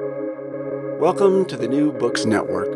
Welcome to the New Books Network.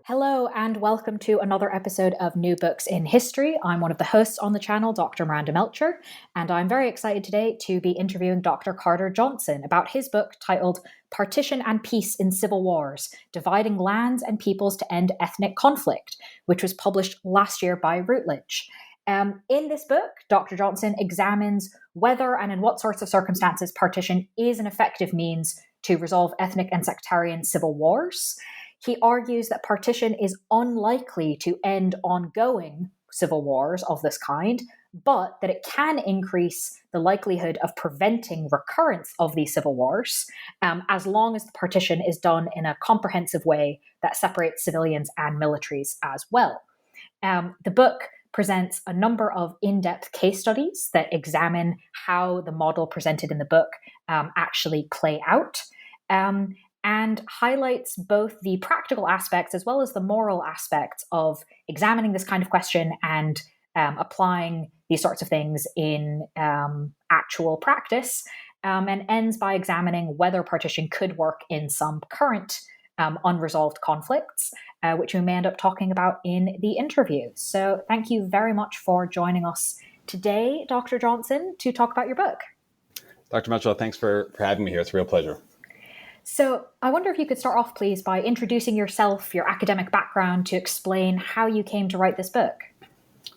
Hello and welcome to another episode of New Books in History. I'm one of the hosts on the channel, Dr. Miranda Melcher, and I'm very excited today to be interviewing Dr. Carter Johnson about his book titled Partition and Peace in Civil Wars, Dividing Lands and Peoples to End Ethnic Conflict, which was published last year by Routledge. In this book, Dr. Johnson examines whether and in what sorts of circumstances partition is an effective means to resolve ethnic and sectarian civil wars. He argues that partition is unlikely to end ongoing civil wars of this kind, but that it can increase the likelihood of preventing recurrence of these civil wars, as long as the partition is done in a comprehensive way that separates civilians and militaries as well. The book presents a number of in-depth case studies that examine how the model presented in the book actually play out. And highlights both the practical aspects as well as the moral aspects of examining this kind of question and applying these sorts of things in actual practice, and ends by examining whether partition could work in some current unresolved conflicts, which we may end up talking about in the interview. So thank you very much for joining us today, Dr. Johnson, to talk about your book. Dr. Mitchell, thanks for having me here. It's a real pleasure. So I wonder if you could start off, please, by introducing yourself, your academic background, to explain how you came to write this book.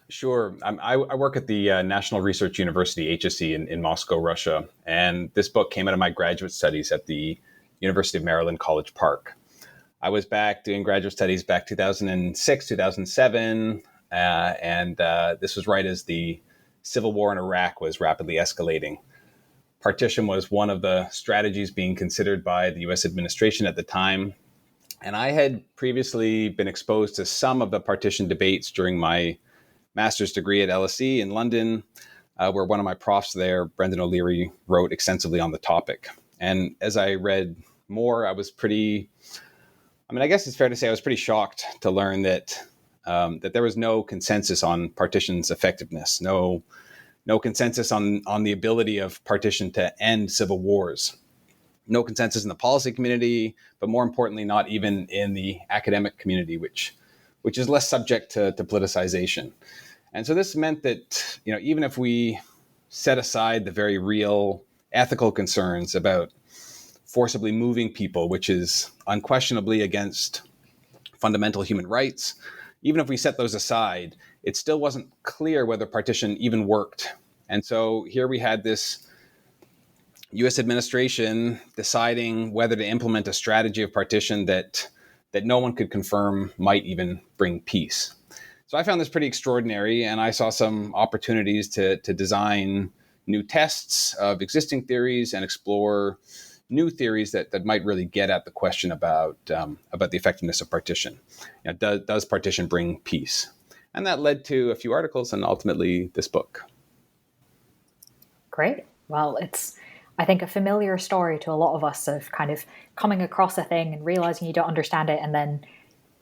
Sure. I work at the National Research University, HSE, in Moscow, Russia. And this book came out of my graduate studies at the University of Maryland, College Park. I was back doing graduate studies back 2006, 2007. And this was right as the civil war in Iraq was rapidly escalating. Partition was one of the strategies being considered by the U.S. administration at the time. And I had previously been exposed to some of the partition debates during my master's degree at LSE in London, where one of my profs there, Brendan O'Leary, wrote extensively on the topic. And as I read more, I guess it's fair to say I was pretty shocked to learn that there was no consensus on partition's effectiveness, no consensus on the ability of partition to end civil wars. No consensus in the policy community, but more importantly, not even in the academic community, which is less subject to politicization. And so this meant that, even if we set aside the very real ethical concerns about forcibly moving people, which is unquestionably against fundamental human rights, even if we set those aside, it still wasn't clear whether partition even worked. And so here we had this U.S. administration deciding whether to implement a strategy of partition that no one could confirm might even bring peace. So I found this pretty extraordinary, and I saw some opportunities to design new tests of existing theories and explore new theories that might really get at the question about the effectiveness of partition. Does partition bring peace? And that led to a few articles and ultimately this book. Great. Well, it's, I think, a familiar story to a lot of us of kind of coming across a thing and realizing you don't understand it, and then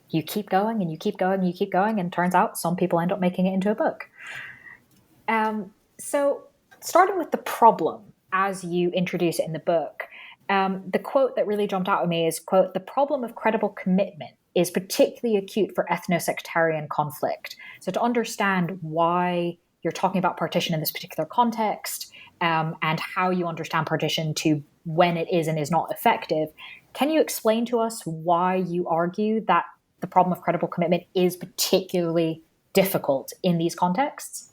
you keep going and you keep going and you keep going, and turns out some people end up making it into a book. So starting with the problem as you introduce it in the book, the quote that really jumped out at me is, quote, "The problem of credible commitment is particularly acute for ethnosectarian conflict." So to understand why you're talking about partition in this particular context, and how you understand partition to when it is and is not effective, can you explain to us why you argue that the problem of credible commitment is particularly difficult in these contexts?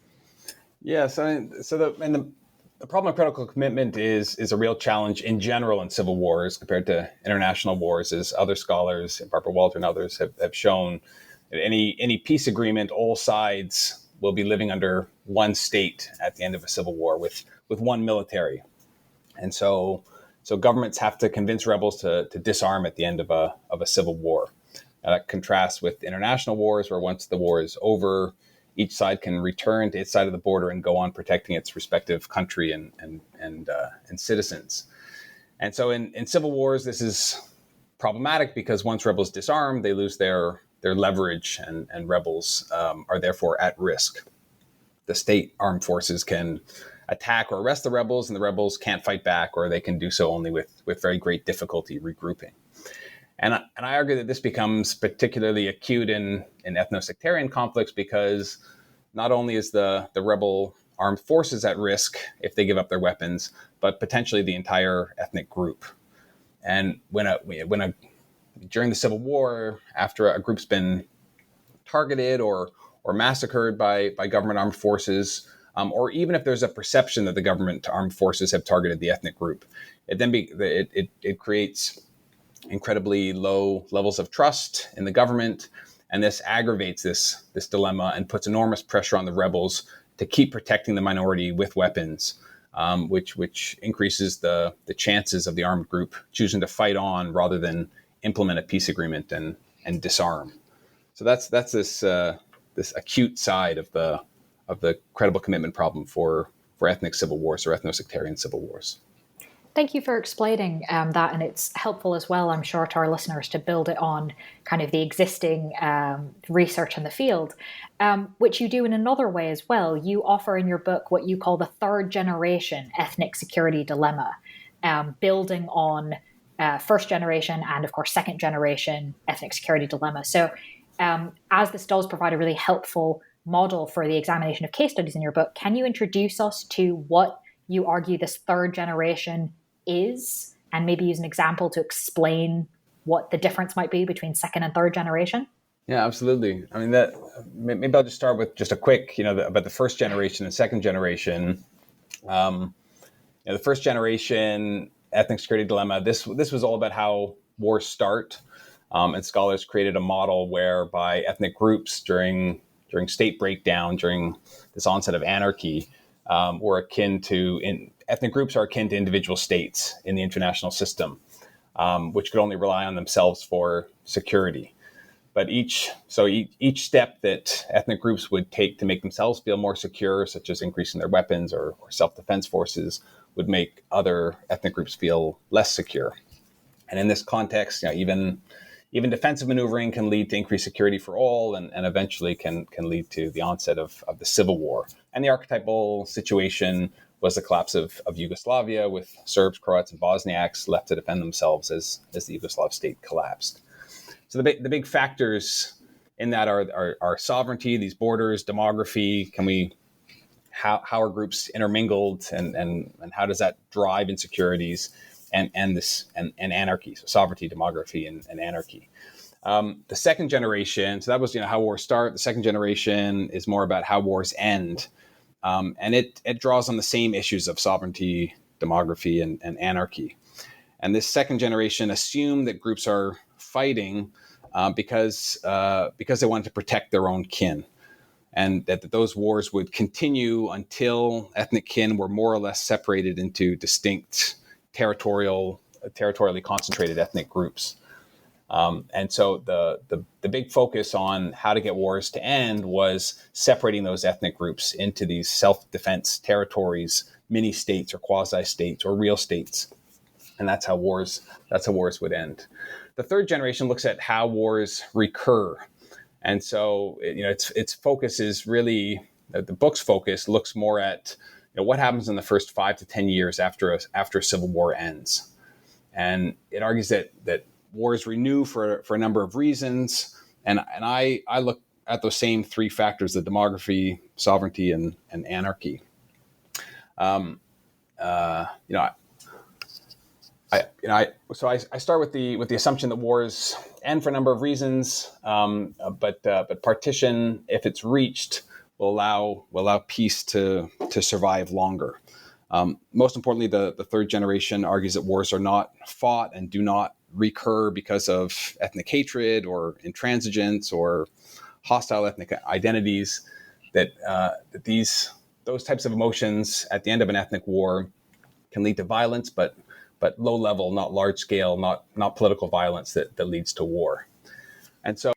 Yes, the problem of critical commitment is a real challenge in general in civil wars compared to international wars, as other scholars, Barbara Walter and others, have shown. That any peace agreement, all sides will be living under one state at the end of a civil war with one military. And so governments have to convince rebels to disarm at the end of a civil war. Now, that contrasts with international wars, where once the war is over, each side can return to its side of the border and go on protecting its respective country and citizens. And so in civil wars, this is problematic because once rebels disarm, they lose their leverage, and rebels are therefore at risk. The state armed forces can attack or arrest the rebels, and the rebels can't fight back, or they can do so only with very great difficulty regrouping. And I argue that this becomes particularly acute in ethnosectarian conflicts because not only is the rebel armed forces at risk if they give up their weapons, but potentially the entire ethnic group. And during the Civil War, after a group's been targeted or massacred by government armed forces, or even if there's a perception that the government armed forces have targeted the ethnic group, it creates incredibly low levels of trust in the government, and this aggravates this dilemma and puts enormous pressure on the rebels to keep protecting the minority with weapons, which increases the chances of the armed group choosing to fight on rather than implement a peace agreement and disarm. So that's this acute side of the credible commitment problem for ethnic civil wars or ethnosectarian civil wars. Thank you for explaining that, and it's helpful as well, I'm sure, to our listeners to build it on kind of the existing research in the field, which you do in another way as well. You offer in your book what you call the third generation ethnic security dilemma, building on first generation and, of course, second generation ethnic security dilemma. So as this does provide a really helpful model for the examination of case studies in your book, can you introduce us to what you argue this third generation is, and maybe use an example to explain what the difference might be between second and third generation? Yeah, absolutely. I mean, maybe I'll just start with just a quick, about the first generation and second generation. The first generation ethnic security dilemma. This was all about how wars start, and scholars created a model whereby ethnic groups during state breakdown, during this onset of anarchy, ethnic groups are akin to individual states in the international system, which could only rely on themselves for security. But each step that ethnic groups would take to make themselves feel more secure, such as increasing their weapons or self-defense forces, would make other ethnic groups feel less secure. And in this context, even defensive maneuvering can lead to increased security for all, and eventually can lead to the onset of the civil war. And the archetypal situation was the collapse of Yugoslavia, with Serbs, Croats, and Bosniaks left to defend themselves as the Yugoslav state collapsed. So the big factors in that are sovereignty, these borders, demography. How are groups intermingled, and how does that drive insecurities, and anarchy? So sovereignty, demography, and anarchy. The second generation, so that was how wars start. The second generation is more about how wars end. And it draws on the same issues of sovereignty, demography, and anarchy. And this second generation assumed that groups are fighting because they wanted to protect their own kin, and that those wars would continue until ethnic kin were more or less separated into distinct territorially concentrated ethnic groups. And so the big focus on how to get wars to end was separating those ethnic groups into these self-defense territories, mini states or quasi-states or real states. And that's how wars would end. The third generation looks at how wars recur. And so, its focus is really, the book's focus looks more at what happens in the first 5 to 10 years after a civil war ends. And it argues that wars renew for a number of reasons, and I look at those same three factors: the demography, sovereignty, and anarchy. So I start with the assumption that wars end for a number of reasons, but partition, if it's reached, will allow peace to survive longer. Most importantly, the third generation argues that wars are not fought and do not recur because of ethnic hatred or intransigence or hostile ethnic identities. That those types of emotions at the end of an ethnic war can lead to violence, but low level, not large scale, not political violence that leads to war. And so,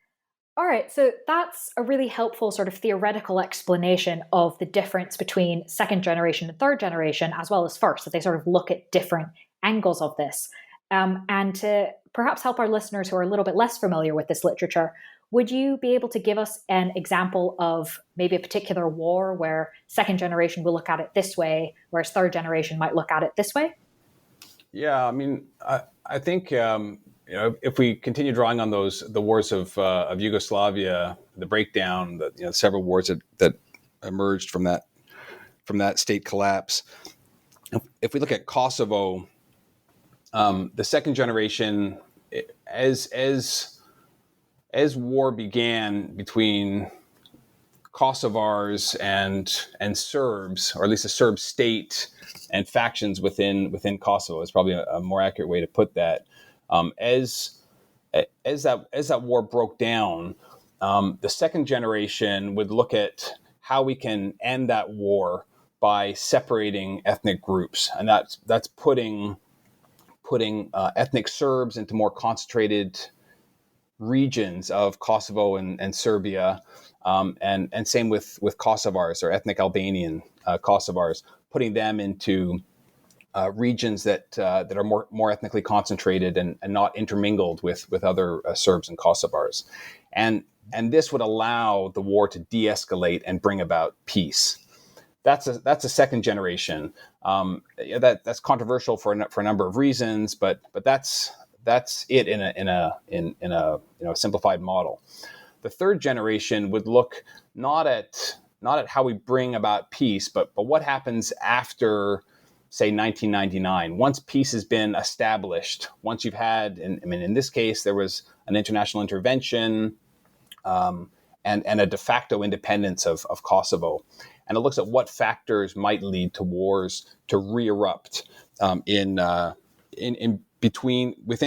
all right, so that's a really helpful sort of theoretical explanation of the difference between second generation and third generation, as well as first, that they sort of look at different angles of this. And to perhaps help our listeners who are a little bit less familiar with this literature, Would you be able to give us an example of maybe a particular war where second generation will look at it this way, whereas third generation might look at it this way? Yeah, I mean, I think if we continue drawing on the wars of Yugoslavia, the breakdown, the several wars that emerged from that state collapse. If we look at Kosovo, the second generation, as war began between Kosovars and Serbs, or at least a Serb state and factions within Kosovo, is probably a more accurate way to put that. As that war broke down, the second generation would look at how we can end that war by separating ethnic groups, and that's putting ethnic Serbs into more concentrated regions of Kosovo and Serbia, and same with Kosovars or ethnic Albanian Kosovars, putting them into regions that are more ethnically concentrated and not intermingled with other Serbs and Kosovars, and this would allow the war to de-escalate and bring about peace. That's a second generation. That's controversial for a number of reasons, but that's it in a simplified model. The third generation would look not at how we bring about peace, but what happens after, say, 1999. Once peace has been established, once you've had, in this case, there was an international intervention and a de facto independence of Kosovo. And it looks at what factors might lead to wars to re-erupt within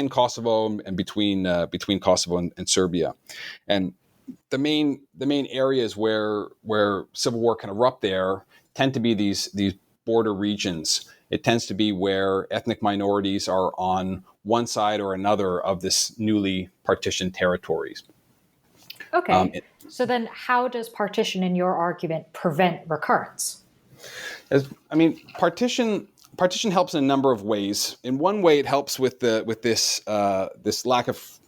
Kosovo and between Kosovo and Serbia. And the main areas where civil war can erupt there tend to be these border regions. It tends to be where ethnic minorities are on one side or another of this newly partitioned territories. Okay. So then how does partition, in your argument, prevent recurrence? Partition helps in a number of ways. In one way, it helps with this lack of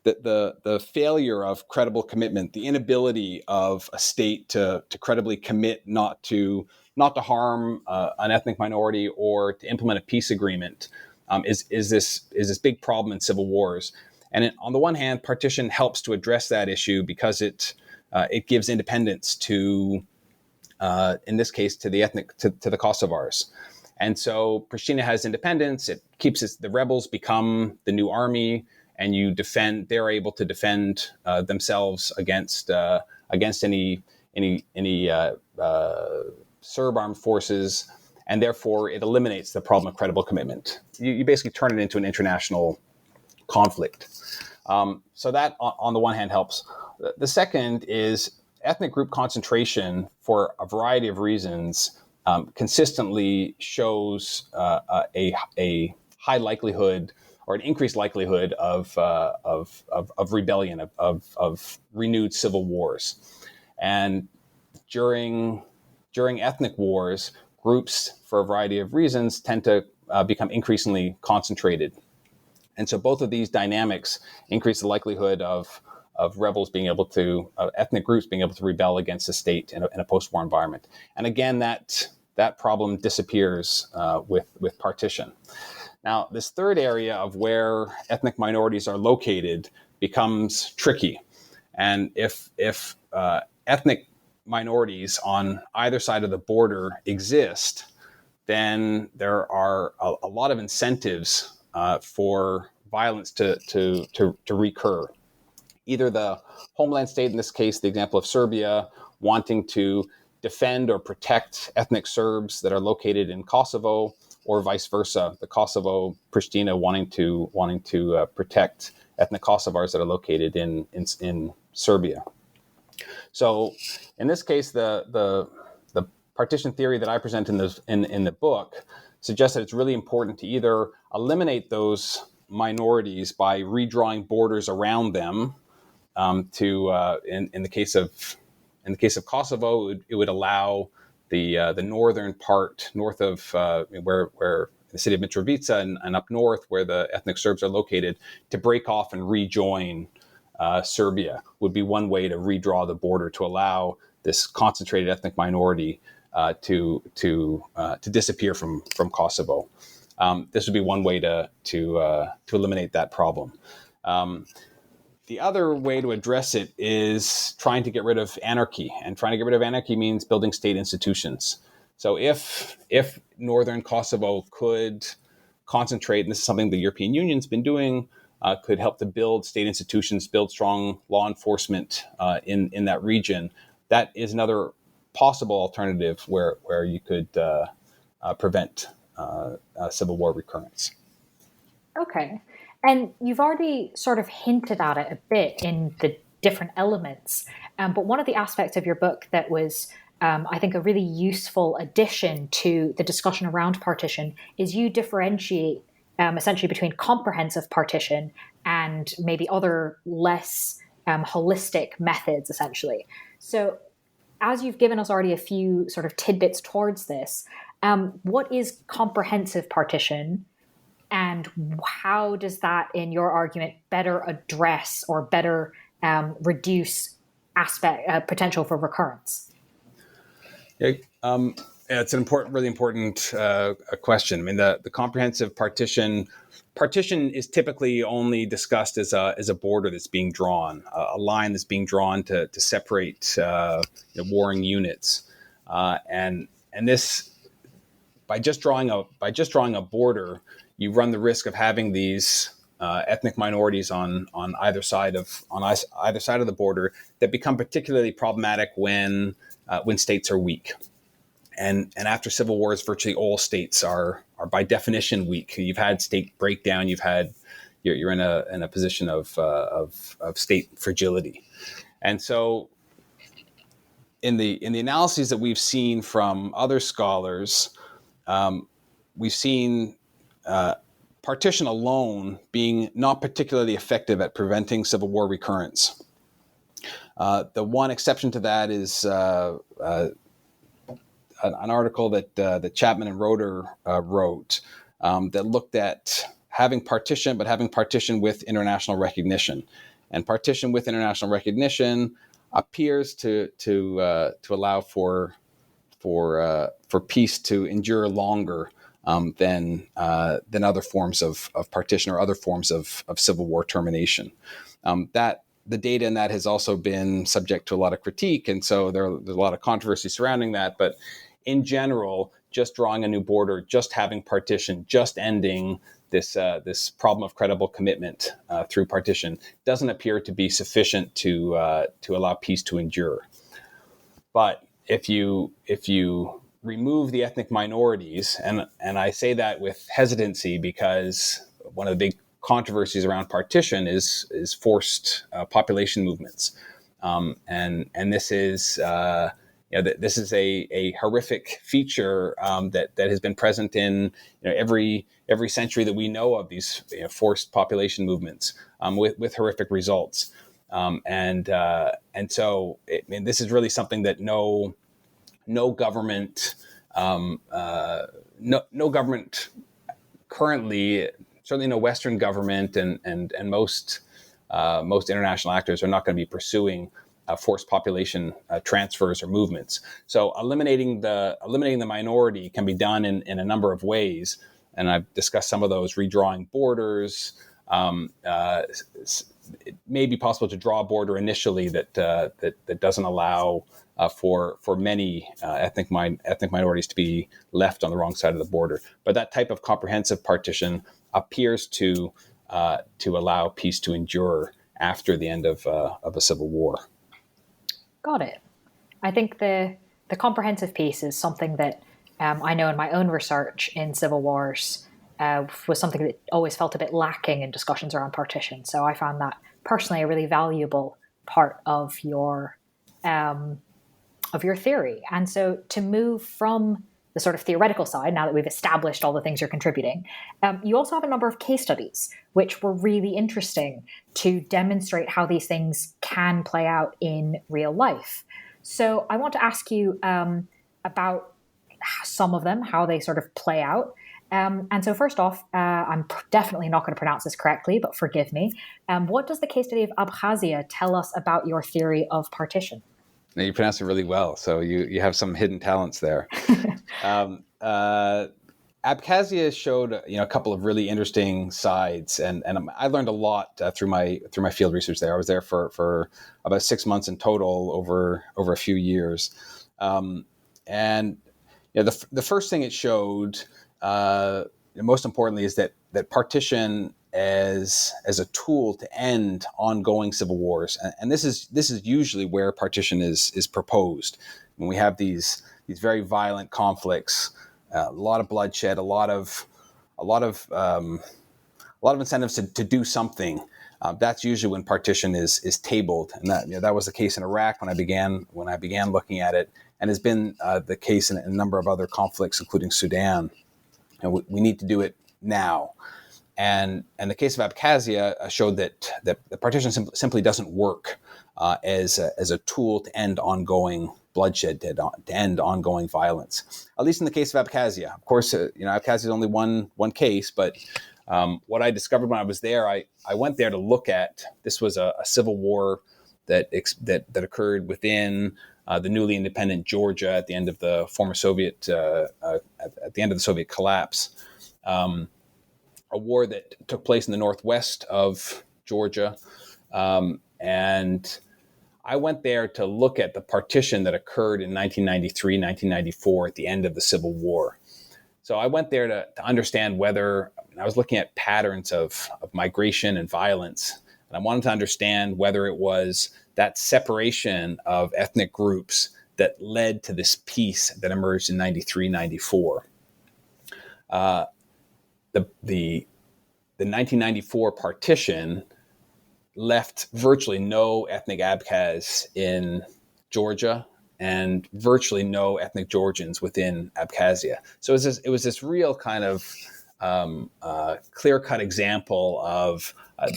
the failure of credible commitment, the inability of a state to credibly commit not to harm an ethnic minority or to implement a peace agreement is this big problem in civil wars. And on the one hand, partition helps to address that issue because it gives independence to, in this case, to the Kosovars. And so Pristina has independence. It keeps the rebels become the new army, and they're able to defend themselves against any Serb armed forces, and therefore it eliminates the problem of credible commitment. You basically turn it into an international conflict. So that, on the one hand, helps. The second is ethnic group concentration, for a variety of reasons, consistently shows a high likelihood or an increased likelihood of rebellion, of renewed civil wars. And during ethnic wars, groups, for a variety of reasons, tend to become increasingly concentrated. And so both of these dynamics increase the likelihood of rebels being able to, ethnic groups being able to rebel against the state in a post-war environment. And again, that problem disappears with partition. Now, this third area of where ethnic minorities are located becomes tricky. And if ethnic minorities on either side of the border exist, then there are a lot of incentives for violence to recur. Either the homeland state, in this case, the example of Serbia, wanting to defend or protect ethnic Serbs that are located in Kosovo, or vice versa, the Kosovo Pristina wanting to protect ethnic Kosovars that are located in Serbia. So, in this case, the partition theory that I present in the book suggests that it's really important to either eliminate those minorities by redrawing borders around them. In the case of Kosovo, it would allow the northern part, north of where the city of Mitrovica and up north, where the ethnic Serbs are located, to break off and rejoin Serbia would be one way to redraw the border to allow this concentrated ethnic minority to disappear from Kosovo. This would be one way to eliminate that problem. The other way to address it is trying to get rid of anarchy, and trying to get rid of anarchy means building state institutions. So if northern Kosovo could concentrate, and this is something the European Union's been doing, could help to build state institutions, build strong law enforcement in that region, that is another possible alternative where you could prevent civil war recurrence. Okay. And you've already sort of hinted at it a bit in the different elements. But one of the aspects of your book that was, I think, a really useful addition to the discussion around partition is you differentiate essentially between comprehensive partition and maybe other less holistic methods, essentially. So as you've given us already a few sort of tidbits towards this, what is comprehensive partition? And how does that, in your argument, better address or better reduce potential for recurrence? Yeah, it's an really important question. I mean, the comprehensive partition is typically only discussed as a border that's being drawn, a line that's being drawn to separate warring units, and this by just drawing a border, you run the risk of having these ethnic minorities on either side of the border that become particularly problematic when states are weak. And after civil wars, virtually all states are by definition weak. You've had state breakdown. You're in a position of state fragility, and so in the analyses that we've seen from other scholars, we've seen partition alone being not particularly effective at preventing civil war recurrence. The one exception to that is an article that Chapman and Roeder wrote that looked at having partition, but having partition with international recognition. And partition with international recognition appears to allow for peace to endure longer than other forms of partition or other forms of civil war termination. That the data in that has also been subject to a lot of critique, and so there's a lot of controversy surrounding that. But in general, just drawing a new border, just having partition, just ending this problem of credible commitment through partition doesn't appear to be sufficient to allow peace to endure. But if you remove the ethnic minorities, and I say that with hesitancy because one of the big controversies around partition is forced population movements, and this is this is a horrific feature that has been present in every century that we know of, these forced population movements with horrific results, and so this is really something that no government no government currently, certainly no Western government and most international actors are not going to be pursuing forced population transfers or movements. So eliminating the minority can be done in a number of ways, and I've discussed some of those: redrawing borders. It may be possible to draw a border initially that doesn't allow for many ethnic minorities to be left on the wrong side of the border. But that type of comprehensive partition appears to allow peace to endure after the end of a civil war. Got it. I think the comprehensive piece is something that I know in my own research in civil wars was something that always felt a bit lacking in discussions around partition. So I found that personally a really valuable part of your theory. And so to move from the sort of theoretical side, now that we've established all the things you're contributing, you also have a number of case studies which were really interesting to demonstrate how these things can play out in real life. So I want to ask you about some of them, how they sort of play out, And so first off, I'm definitely not going to pronounce this correctly, but forgive me. What does the case study of Abkhazia tell us about your theory of partition? Now, you pronounce it really well, so you have some hidden talents there. Abkhazia showed a couple of really interesting sides, and I learned a lot through my field research there. I was there for about 6 months in total over a few years, and the first thing it showed, most importantly, is that partition as a tool to end ongoing civil wars, and this is usually where partition is proposed when we have these very violent conflicts. A lot of bloodshed, a lot of incentives to do something. That's usually when partition is tabled, and that was the case in Iraq when I began looking at it, and has been the case in a number of other conflicts, including Sudan. And we need to do it now. And the case of Abkhazia showed that the partition simply doesn't work as a tool to end ongoing bloodshed, to end ongoing violence. At least in the case of Abkhazia. Of course, Abkhazia is only one case, but what I discovered when I was there, I went there to look at. This was a civil war that occurred within the newly independent Georgia at the end of the former Soviet at the end of the Soviet collapse. A war that took place in the northwest of Georgia, and I went there to look at the partition that occurred in 1993, 1994 at the end of the Civil War. So I went there to understand whether, I was looking at patterns of migration and violence, and I wanted to understand whether it was that separation of ethnic groups that led to this peace that emerged in 93, 94. The 1994 partition left virtually no ethnic Abkhaz in Georgia and virtually no ethnic Georgians within Abkhazia. So it was this real kind of clear-cut example of an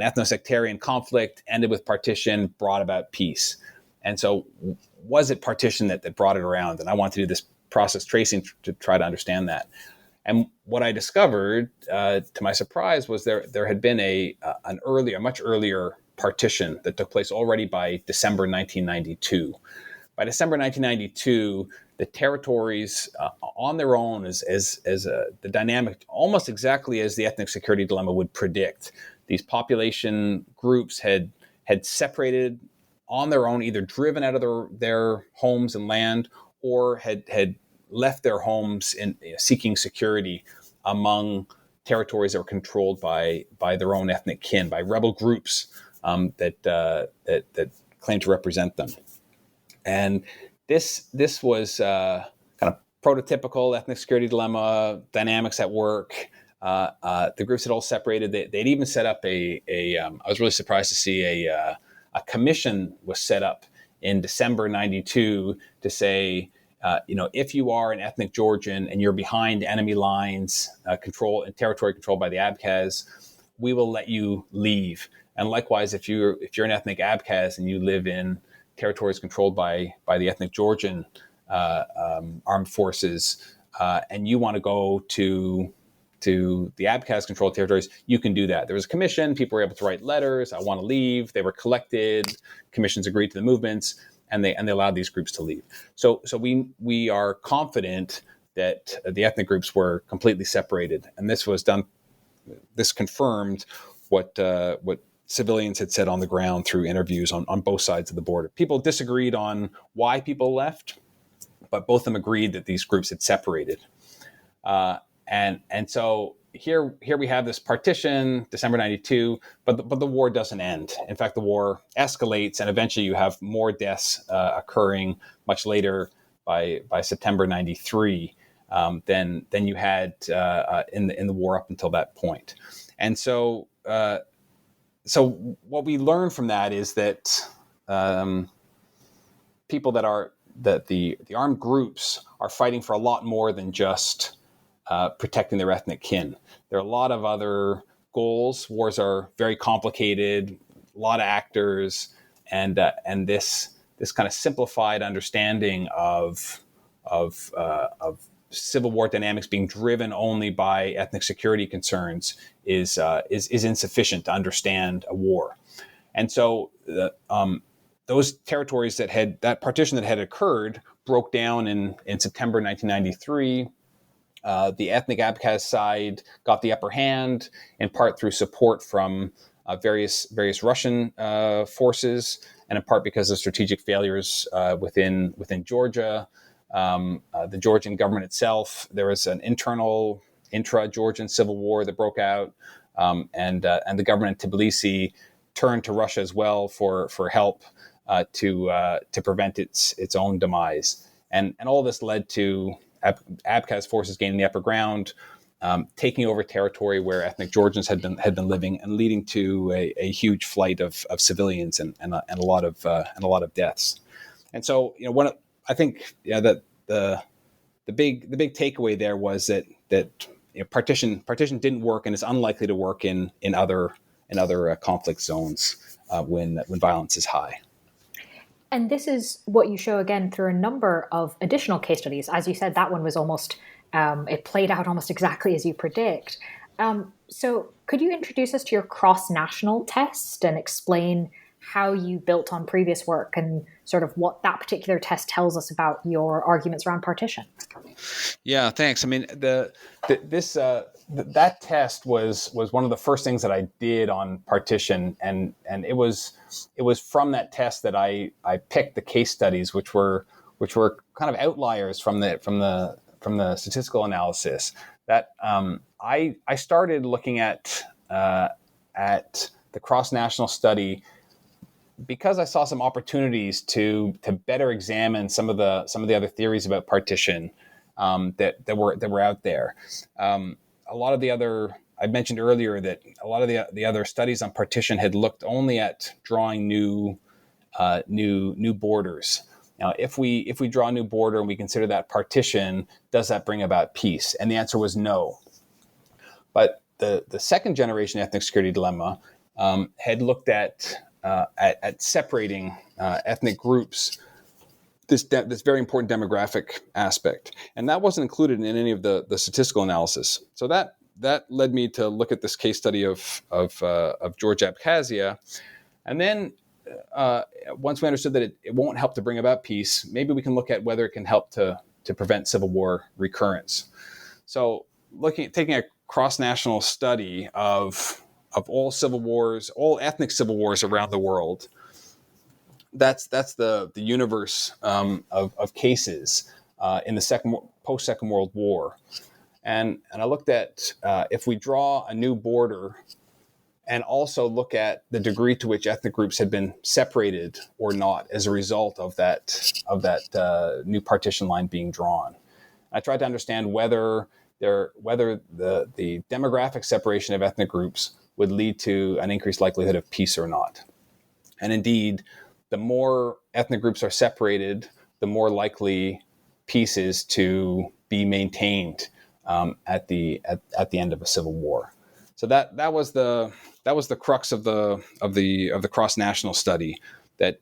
ethnosectarian conflict ended with partition, brought about peace. And so was it partition that brought it around? And I wanted to do this process tracing to try to understand that. And what I discovered, to my surprise, was there had been a much earlier partition that took place already by December 1992. By December 1992, the territories on their own as the dynamic, almost exactly as the ethnic security dilemma would predict. These population groups had separated on their own, either driven out of their homes and land, or had left their homes in seeking security among territories that were controlled by their own ethnic kin, by rebel groups that claimed to represent them. And this was kind of prototypical ethnic security dilemma dynamics at work. The groups had all separated. They'd even set up I was really surprised to see a commission was set up in December 92 to say, if you are an ethnic Georgian and you're behind enemy lines, control and territory controlled by the Abkhaz, we will let you leave. And likewise, if you're an ethnic Abkhaz and you live in territories controlled by the ethnic Georgian armed forces, and you want to go to the Abkhaz-controlled territories, you can do that. There was a commission. People were able to write letters. I want to leave. They were collected. Commissions agreed to the movements. And they allowed these groups to leave. So we are confident that the ethnic groups were completely separated, and this was done. This confirmed what civilians had said on the ground through interviews on both sides of the border. People disagreed on why people left, but both of them agreed that these groups had separated. And so here we have this partition, December 92, but the war doesn't end. In fact, the war escalates, and eventually you have more deaths occurring much later by September 93 than you had in the war up until that point. And so what we learn from that is that people that the armed groups are fighting for a lot more than just protecting their ethnic kin. There are a lot of other goals. Wars are very complicated, a lot of actors, and this kind of simplified understanding of civil war dynamics being driven only by ethnic security concerns is insufficient to understand a war. And so those territories that partition that had occurred broke down in September 1993. The ethnic Abkhaz side got the upper hand, in part through support from various Russian forces, and in part because of strategic failures within Georgia. The Georgian government itself, there was an intra-Georgian civil war that broke out, and the government in Tbilisi turned to Russia as well for help to prevent its own demise, and all this led to Abkhaz forces gaining the upper ground, taking over territory where ethnic Georgians had been living, and leading to a huge flight of civilians and a lot of deaths. And so, I think that the big takeaway there was that partition didn't work, and is unlikely to work in other conflict zones when violence is high. And this is what you show again through a number of additional case studies. As you said, that one was almost, it played out almost exactly as you predict. So could you introduce us to your cross-national test and explain how you built on previous work and sort of what that particular test tells us about your arguments around partition? Yeah, thanks. I mean, that test was one of the first things that I did on partition, and it was from that test that I picked the case studies, which were kind of outliers from the statistical analysis. That I started looking at the cross-national study because I saw some opportunities to better examine some of the other theories about partition that were out there. A lot of the other, I mentioned earlier that a lot of the other studies on partition had looked only at drawing new borders. Now, if we draw a new border and we consider that partition, does that bring about peace? And the answer was no. But the second generation ethnic security dilemma had looked at separating ethnic groups, this very important demographic aspect, and that wasn't included in any of the statistical analysis. So that led me to look at this case study of Georgia Abkhazia, and then once we understood that it won't help to bring about peace, maybe we can look at whether it can help to prevent civil war recurrence. So taking a cross-national study of all civil wars, all ethnic civil wars around the world. That's the universe of cases in the post-Second World War, and I looked at if we draw a new border, and also look at the degree to which ethnic groups had been separated or not as a result of that new partition line being drawn. I tried to understand whether the demographic separation of ethnic groups would lead to an increased likelihood of peace or not. And indeed, the more ethnic groups are separated, the more likely peace is to be maintained at the end of a civil war. So that was the crux of the cross-national study. That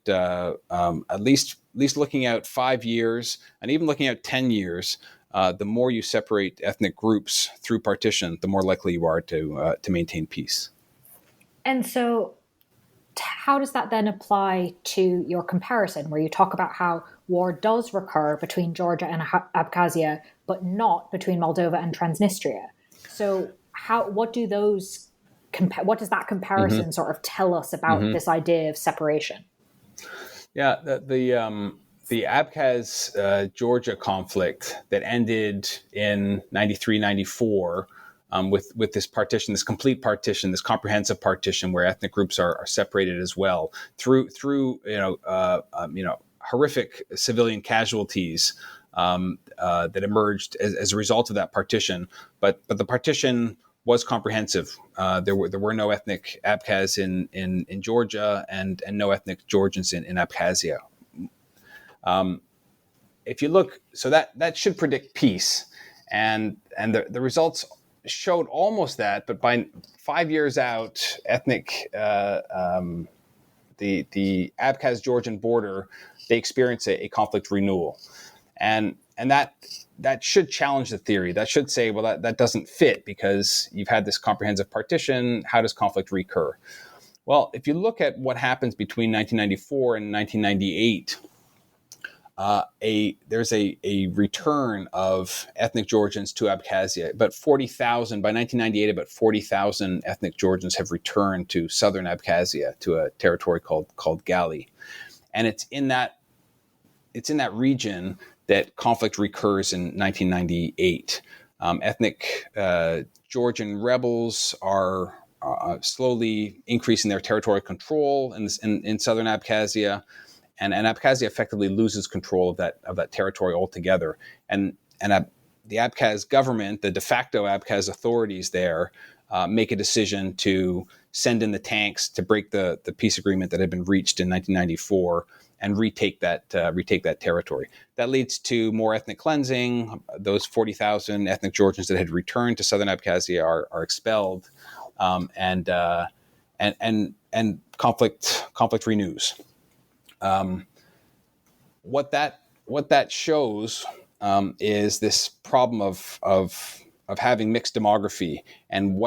at least looking out 5 years and even looking out 10 years, the more you separate ethnic groups through partition, the more likely you are to maintain peace. And so how does that then apply to your comparison, where you talk about how war does recur between Georgia and Abkhazia, but not between Moldova and Transnistria? So what does that comparison sort of tell us about this idea of separation? Yeah, the Abkhaz Georgia conflict that ended in 93, 94 with this partition, this complete partition, this comprehensive partition where ethnic groups are separated as well through horrific civilian casualties that emerged as a result of that partition. But the partition was comprehensive. There were no ethnic Abkhaz in Georgia and no ethnic Georgians in Abkhazia. If you look, so that should predict peace, and the results showed almost that, but by 5 years out, ethnic the Abkhaz Georgian border, they experience a conflict renewal, and and that should challenge the theory. That should say, well, that doesn't fit because you've had this comprehensive partition. How does conflict recur? Well, if you look at what happens between 1994 and 1998, there's a return of ethnic Georgians to Abkhazia. About 40,000 by 1998. About 40,000 ethnic Georgians have returned to southern Abkhazia, to a territory called Gali, and it's in that region that conflict recurs in 1998. Ethnic Georgian rebels are slowly increasing their territorial control in southern Abkhazia. And Abkhazia effectively loses control of that territory altogether. And the Abkhaz government, the de facto Abkhaz authorities there, make a decision to send in the tanks to break the peace agreement that had been reached in 1994 and retake that territory. That leads to more ethnic cleansing. Those 40,000 ethnic Georgians that had returned to southern Abkhazia are expelled, and conflict renews. What that shows is this problem of having mixed demography, and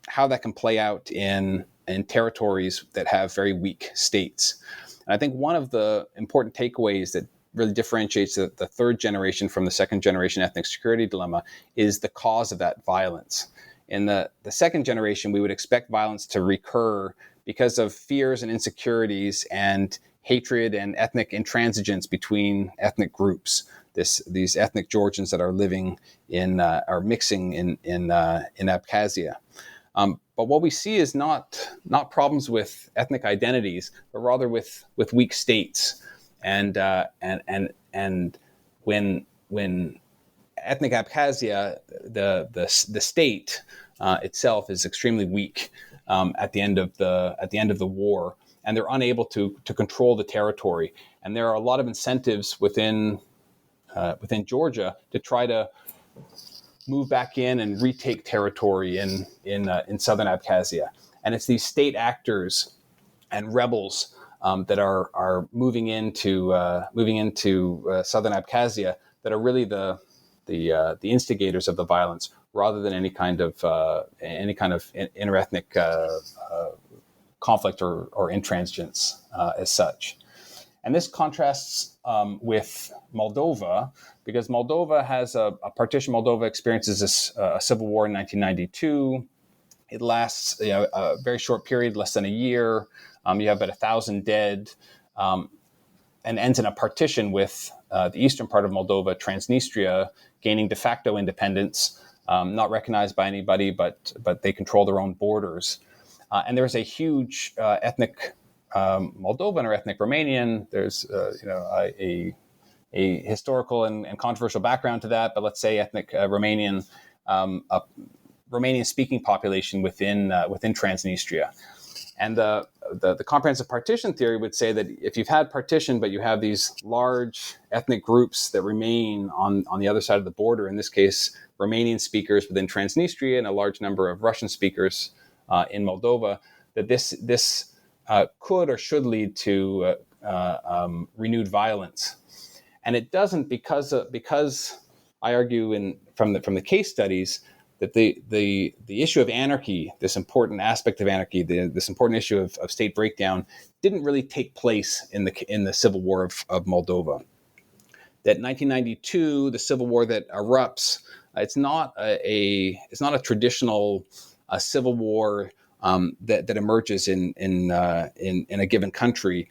how that can play out in territories that have very weak states. And I think one of the important takeaways that really differentiates the third generation from the second generation ethnic security dilemma is the cause of that violence. In the second generation, we would expect violence to recur because of fears and insecurities and hatred and ethnic intransigence between ethnic groups. These ethnic Georgians that are living are mixing in Abkhazia. But what we see is not problems with ethnic identities, but rather with weak states. And when ethnic Abkhazia, the state itself is extremely weak at the end of the war, and they're unable to control the territory. And there are a lot of incentives within Georgia to try to move back in and retake territory in southern Abkhazia. And it's these state actors and rebels that are moving into southern Abkhazia that are really the instigators of the violence, rather than any kind of interethnic conflict or intransigence as such. And this contrasts with Moldova, because Moldova has a partition. Moldova experiences a civil war in 1992. It lasts a very short period, less than a year. You have about 1,000 dead, and ends in a partition with the eastern part of Moldova, Transnistria, gaining de facto independence, not recognized by anybody, but they control their own borders. And there's a huge ethnic Moldovan or ethnic Romanian. There's a historical and controversial background to that, but let's say ethnic Romanian, Romanian-speaking population within Transnistria. And the comprehensive partition theory would say that if you've had partition, but you have these large ethnic groups that remain on the other side of the border, in this case, Romanian speakers within Transnistria and a large number of Russian speakers in Moldova, that this could or should lead to renewed violence. And it doesn't, because I argue from the case studies that the issue of anarchy, this important aspect of anarchy, this important issue of state breakdown, didn't really take place in the civil war of Moldova. That 1992, the civil war that erupts, it's not a traditional civil war that emerges in a given country.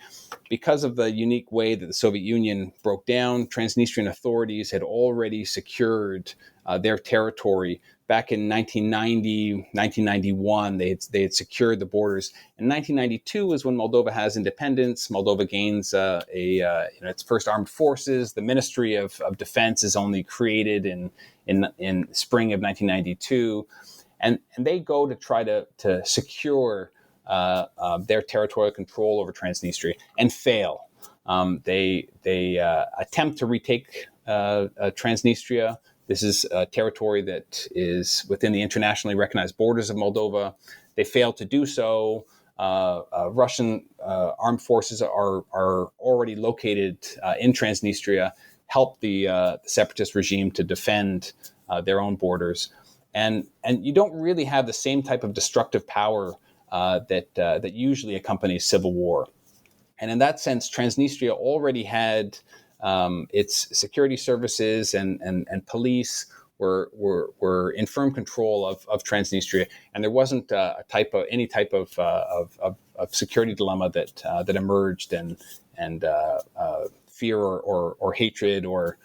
Because of the unique way that the Soviet Union broke down, Transnistrian authorities had already secured their territory. Back in 1990, 1991, they had secured the borders. And 1992 was when Moldova has independence. Moldova gains its first armed forces. The Ministry of Defense is only created in spring of 1992. And they go to try to secure their territorial control over Transnistria and fail. They attempt to retake Transnistria. This is a territory that is within the internationally recognized borders of Moldova. They fail to do so. Russian armed forces are already located in Transnistria, help the separatist regime to defend their own borders. And you don't really have the same type of destructive power that usually accompanies civil war. And in that sense, Transnistria already had its security services and police were in firm control of Transnistria, and there wasn't any type of security dilemma that emerged and fear or hatred or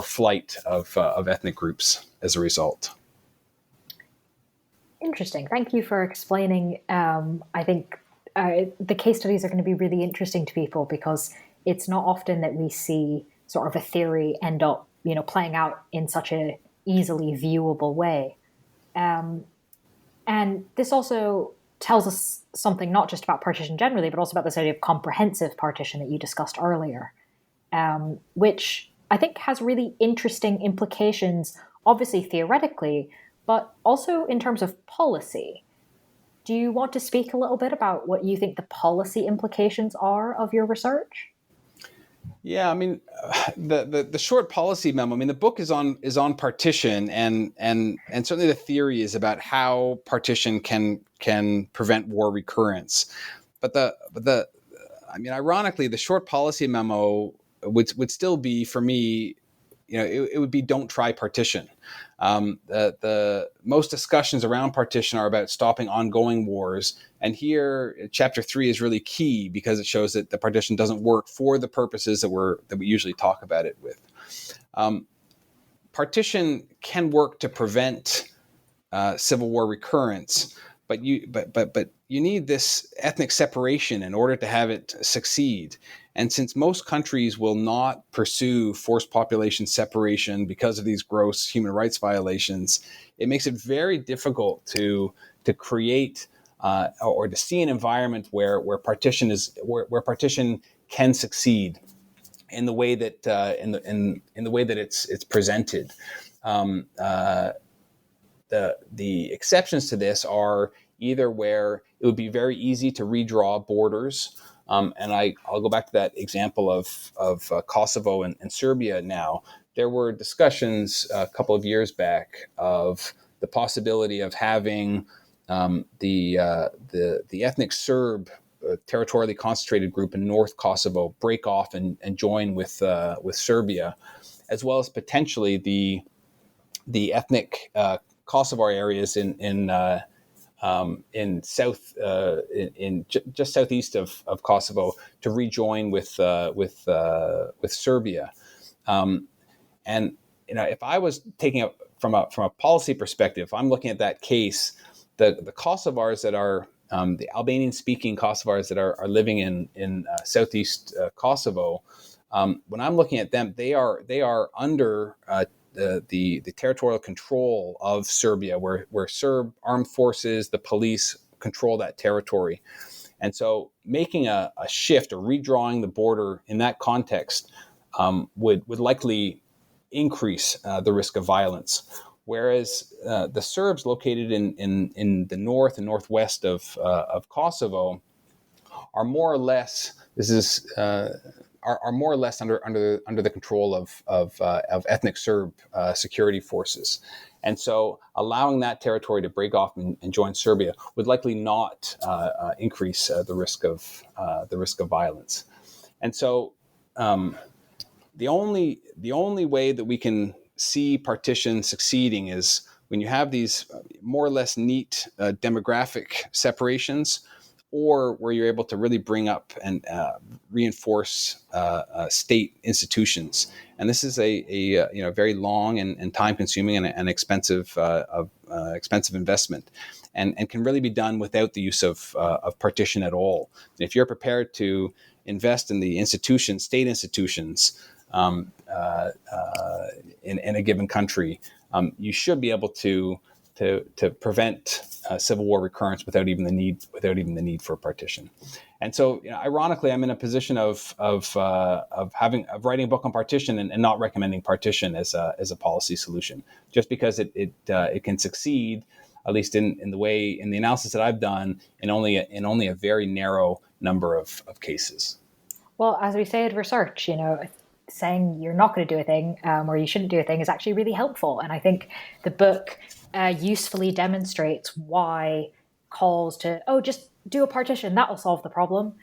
flight of ethnic groups as a result. Interesting. Thank you for explaining. I think the case studies are going to be really interesting to people because it's not often that we see sort of a theory end up, playing out in such a easily viewable way. And this also tells us something not just about partition generally, but also about this idea of comprehensive partition that you discussed earlier, which I think has really interesting implications, obviously theoretically, but also in terms of policy. Do you want to speak a little bit about what you think the policy implications are of your research? Yeah, I mean, the short policy memo. I mean, the book is on partition, and certainly the theory is about how partition can prevent war recurrence. But ironically, the short policy memo would still be, for me, it would be don't try partition. The most discussions around partition are about stopping ongoing wars. And here, chapter 3 is really key because it shows that the partition doesn't work for the purposes that we usually talk about it with. Partition can work to prevent civil war recurrence, but you need this ethnic separation in order to have it succeed. And since most countries will not pursue forced population separation because of these gross human rights violations, it makes it very difficult to create or to see an environment where partition can succeed in the way that in the way that it's presented. The exceptions to this are either where it would be very easy to redraw borders. And I'll go back to that example of Kosovo and Serbia now. There were discussions a couple of years back of the possibility of having the ethnic Serb territorially concentrated group in North Kosovo break off and join with Serbia, as well as potentially the ethnic Kosovar areas in just southeast of Kosovo to rejoin with Serbia, and if I was taking it from a policy perspective, I'm looking at that case. The Kosovars that are the Albanian-speaking Kosovars that are living in southeast Kosovo, when I'm looking at them, they are under the territorial control of Serbia, where Serb armed forces, the police control that territory. And so making a shift or redrawing the border in that context would likely increase the risk of violence. Whereas the Serbs located in the north and northwest of Kosovo are more or less are more or less under the control of ethnic Serb security forces, and so allowing that territory to break off and join Serbia would likely not increase the risk of violence. And so the only way that we can see partition succeeding is when you have these more or less neat demographic separations, or where you're able to really bring up and reinforce state institutions. And this is a very long and time-consuming and expensive investment, and can really be done without the use of partition at all. And if you're prepared to invest in the state institutions in a given country, you should be able to prevent civil war recurrence without even the need for partition. And so, ironically, I'm in a position of writing a book on partition and not recommending partition as a policy solution, just because it can succeed, at least in the analysis that I've done, in only a very narrow number of cases. Well, as we say in research, saying you're not going to do a thing or you shouldn't do a thing is actually really helpful. And I think the book usefully demonstrates why calls to, oh, just do a partition, that will solve the problem.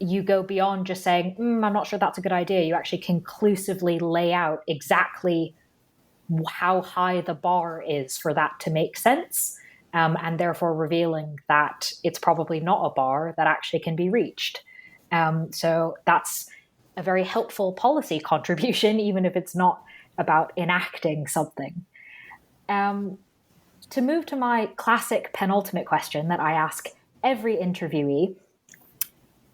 You go beyond just saying, I'm not sure that's a good idea. You actually conclusively lay out exactly how high the bar is for that to make sense, and therefore revealing that it's probably not a bar that actually can be reached. So that's a very helpful policy contribution, even if it's not about enacting something. To move to my classic penultimate question that I ask every interviewee,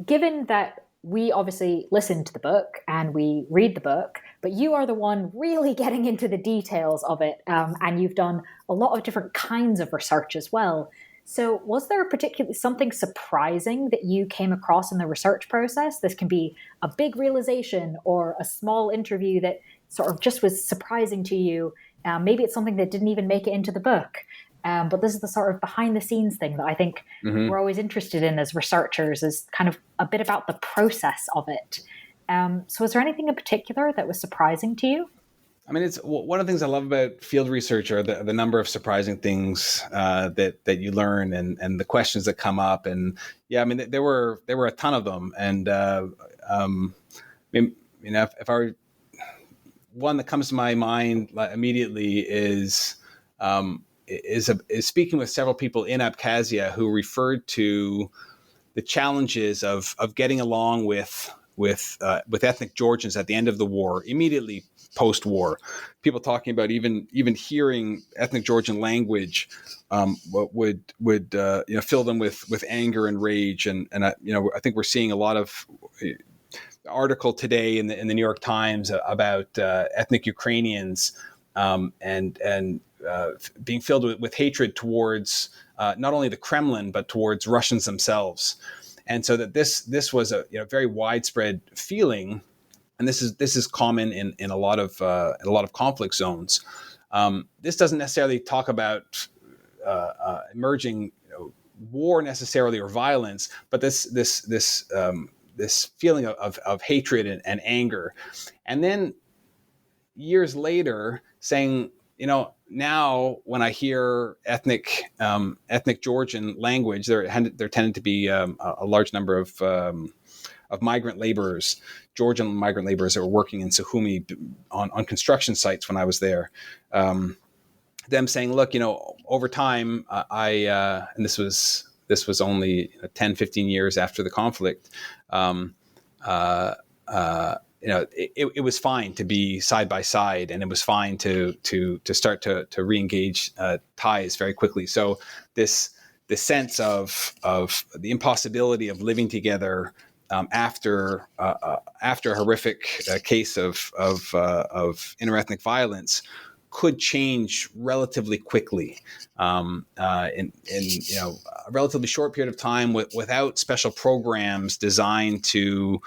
given that we obviously listen to the book and we read the book, but you are the one really getting into the details of it, and you've done a lot of different kinds of research as well. So was there particularly something surprising that you came across in the research process? This can be a big realization or a small interview that sort of just was surprising to you. Maybe it's something that didn't even make it into the book. But this is the sort of behind the scenes thing that I think we're always interested in as researchers, is kind of a bit about the process of it. So is there anything in particular that was surprising to you? I mean, it's one of the things I love about field research are the number of surprising things that you learn and the questions that come up. And yeah, I mean, there were a ton of them. And if I were, one that comes to my mind immediately is speaking with several people in Abkhazia who referred to the challenges of getting along with ethnic Georgians at the end of the war, immediately post-war. People talking about even hearing ethnic Georgian language would fill them with anger and rage. And I think we're seeing a lot of article today in the New York Times about ethnic Ukrainians and being filled with hatred towards not only the Kremlin but towards Russians themselves. And so that this was a very widespread feeling, and this is common in a lot of conflict zones. This doesn't necessarily talk about emerging war necessarily or violence, but this feeling of hatred and anger. And then years later saying, now when I hear ethnic Georgian language, there tended to be a large number of migrant laborers, Georgian migrant laborers that were working in Sukhumi on construction sites when I was there. Them saying, look, over time, and this was only 10, 15 years after the conflict, it was fine to be side by side, and it was fine to start to re-engage ties very quickly. So the sense of the impossibility of living together after a horrific case of interethnic violence could change relatively quickly in a relatively short period of time without special programs designed to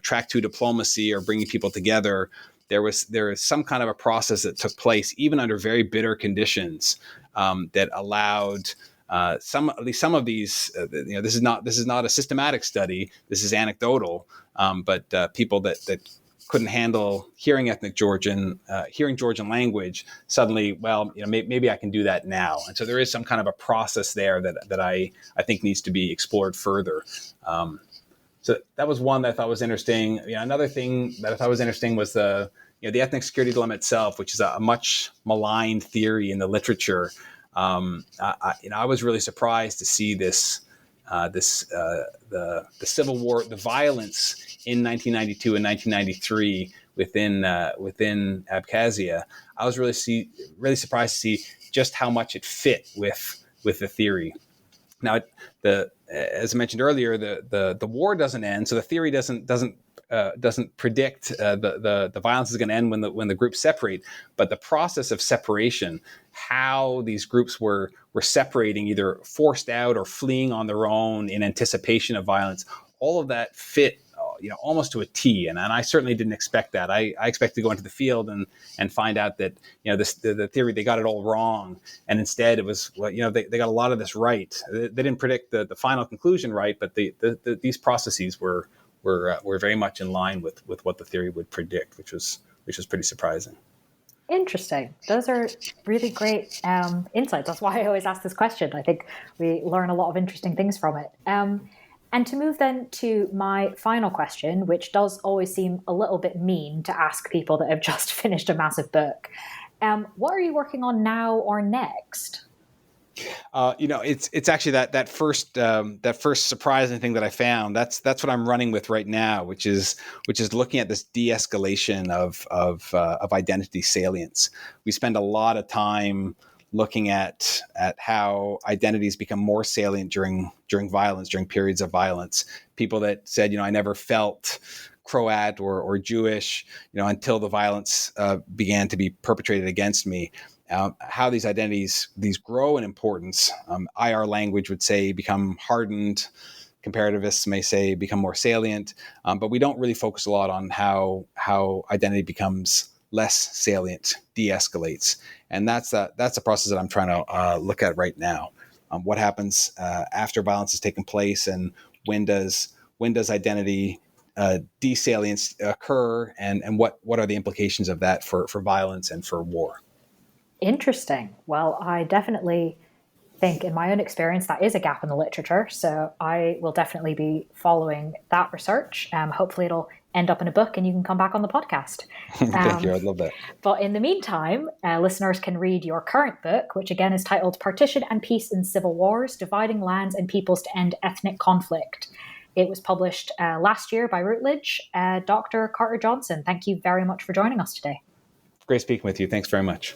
track to diplomacy or bringing people together. There is some kind of a process that took place even under very bitter conditions that allowed at least some of these. This is not a systematic study. This is anecdotal, but people that couldn't handle hearing ethnic Georgian, hearing Georgian language, suddenly, maybe I can do that now. And so there is some kind of a process there that I think needs to be explored further. So that was one that I thought was interesting. Another thing that I thought was interesting was the ethnic security dilemma itself, which is a much maligned theory in the literature. I was really surprised to see the civil war, the violence in 1992 and 1993 within Abkhazia. I was really surprised to see just how much it fit with the theory. Now, as I mentioned earlier, the war doesn't end, so the theory doesn't predict the violence is going to end when the groups separate. But the process of separation, how these groups were separating, either forced out or fleeing on their own in anticipation of violence, all of that fit almost to a T. And I certainly didn't expect that. I expected to go into the field and find out that the theory, they got it all wrong, and instead it was they got a lot of this right. They didn't predict the final conclusion right, but these processes were were very much in line with what the theory would predict, which was pretty surprising. Interesting. Those are really great insights. That's why I always ask this question. I think we learn a lot of interesting things from it. And to move then to my final question, which does always seem a little bit mean to ask people that have just finished a massive book. What are you working on now or next? It's actually that first surprising thing that I found. That's what I'm running with right now, which is looking at this de-escalation of identity salience. We spend a lot of time looking at how identities become more salient during violence, during periods of violence. People that said, I never felt Croat or Jewish, until the violence began to be perpetrated against me. How these identities, these grow in importance. IR language would say become hardened. Comparativists may say become more salient. But we don't really focus a lot on how identity becomes less salient, de-escalates. And that's a process that I'm trying to look at right now. What happens after violence has taken place, and when does identity desalience occur, and what are the implications of that for violence and for war? Interesting. Well, I definitely think in my own experience that is a gap in the literature. So I will definitely be following that research. Hopefully it'll end up in a book and you can come back on the podcast. Thank you. I'd love that. But in the meantime, listeners can read your current book, which again is titled Partition and Peace in Civil Wars, Dividing Lands and Peoples to End Ethnic Conflict. It was published last year by Routledge. Dr. Carter Johnson, thank you very much for joining us today. Great speaking with you. Thanks very much.